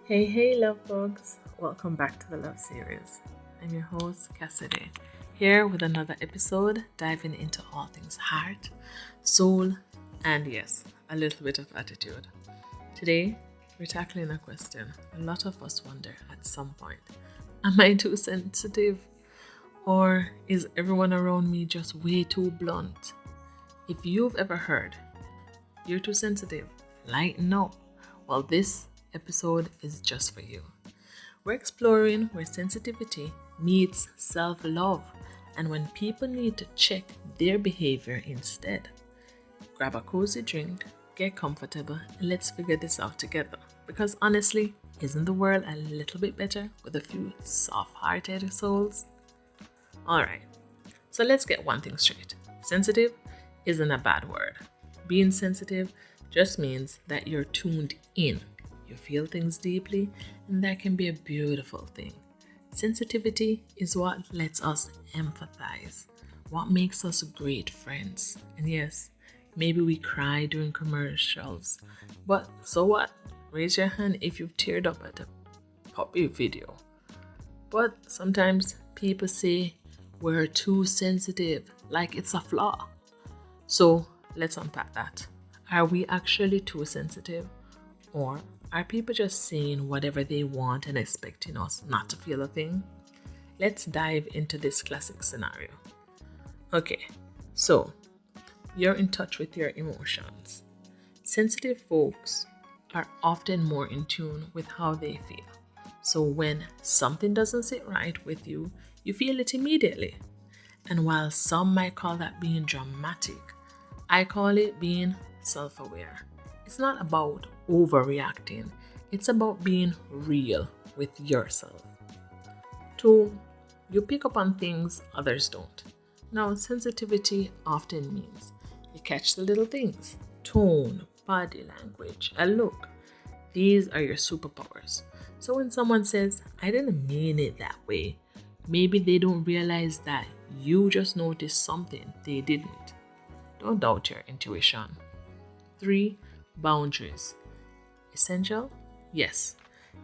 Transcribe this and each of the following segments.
Hey, love bugs. Welcome back to the Love Series. I'm your host, Cassidy, here with another episode diving into all things heart, soul, and yes, a little bit of attitude. Today, we're tackling a question a lot of us wonder at some point. Am I too sensitive? Or is everyone around me just way too blunt? If you've ever heard, you're too sensitive, lighten up. Well, this episode is just for you. We're exploring where sensitivity meets self love and when people need to check their behavior instead. Grab a cozy drink, get comfortable, and let's figure this out together. Because honestly, isn't the world a little bit better with a few soft hearted souls? Alright, so let's get one thing straight. Sensitive isn't a bad word. Being sensitive just means that you're tuned in. You feel things deeply, and that can be a beautiful thing. Sensitivity is what lets us empathize, what makes us great friends. And yes, maybe we cry during commercials, but so what? Raise your hand if you've teared up at a puppy video. But sometimes people say we're too sensitive, like it's a flaw. So let's unpack that. Are we actually too sensitive? Or are people just saying whatever they want and expecting us not to feel a thing? Let's dive into this classic scenario. Okay, so you're in touch with your emotions. Sensitive folks are often more in tune with how they feel. So when something doesn't sit right with you, you feel it immediately. And while some might call that being dramatic, I call it being self aware. It's not about overreacting, it's about being real with yourself. Two, you pick up on things others don't. Now, sensitivity often means you catch the little things: tone, body language, a look. These are your superpowers. So when someone says, I didn't mean it that way, maybe they don't realize that you just noticed something they didn't. Don't doubt your intuition. 3. Boundaries. Essential? Yes.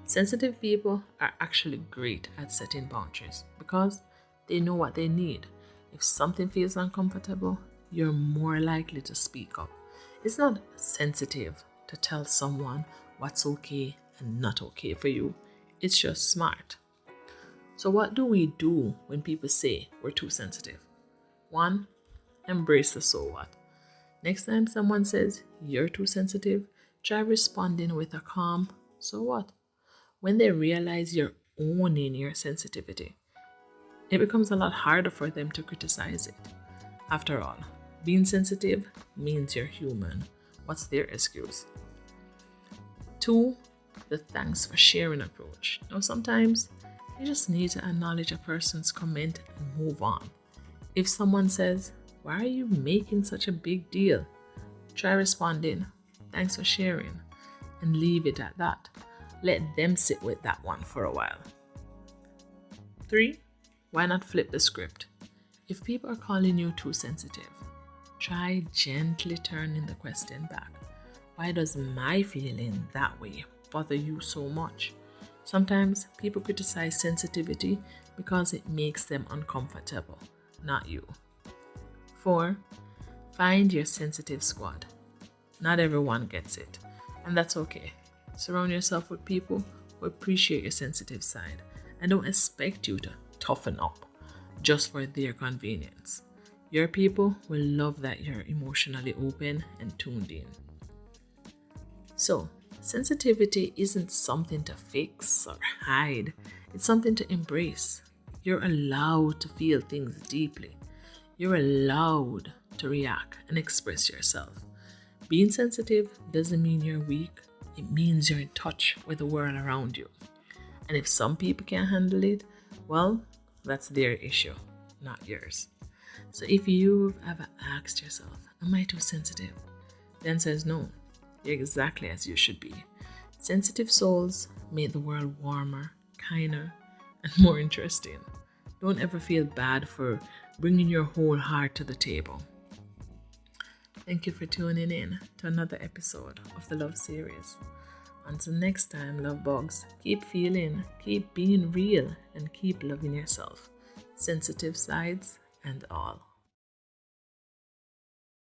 Sensitive people are actually great at setting boundaries because they know what they need. If something feels uncomfortable, you're more likely to speak up. It's not sensitive to tell someone what's okay and not okay for you. It's just smart. So, what do we do when people say we're too sensitive? 1. Embrace the so what. Next time someone says you're too sensitive, try responding with a calm, so what? When they realize you're owning your sensitivity, it becomes a lot harder for them to criticize it. After all, being sensitive means you're human. What's their excuse? 2. The thanks for sharing approach. Now, sometimes you just need to acknowledge a person's comment and move on. If someone says, why are you making such a big deal? Try responding, thanks for sharing, and leave it at that. Let them sit with that one for a while. 3. Why not flip the script? If people are calling you too sensitive, try gently turning the question back. Why does my feeling that way bother you so much? Sometimes people criticize sensitivity because it makes them uncomfortable, not you. 4. Find your sensitive squad. Not everyone gets it, and that's okay. Surround yourself with people who appreciate your sensitive side and don't expect you to toughen up just for their convenience. Your people will love that you're emotionally open and tuned in. So, sensitivity isn't something to fix or hide, it's something to embrace. You're allowed to feel things deeply. You're allowed to react and express yourself. Being sensitive doesn't mean you're weak, it means you're in touch with the world around you. And if some people can't handle it, well, that's their issue, not yours. So if you've ever asked yourself, am I too sensitive? The answer is no. You're exactly as you should be. Sensitive souls make the world warmer, kinder, and more interesting. Don't ever feel bad for bringing your whole heart to the table. Thank you for tuning in to another episode of the Love Series. Until next time, love bugs, keep feeling, keep being real, and keep loving yourself, sensitive sides and all.